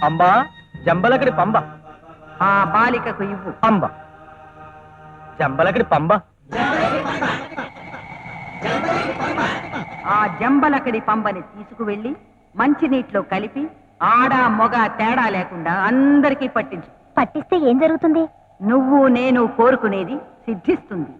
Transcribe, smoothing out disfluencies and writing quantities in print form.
అంబా జంబలకడి పంబ. ఆ బాలికకు ఇవ్వు. అంబ జంబలకడి పంబ. ఆ జంబలకడి పంబని తీసుకువెళ్ళి మంచినీటిలో కలిపి ఆడ మొగ తేడా లేకుండా అందరికీ పట్టించు. పట్టిస్తే ఏం జరుగుతుంది? నువ్వు నేను కోరుకునేది సిద్ధిస్తుంది.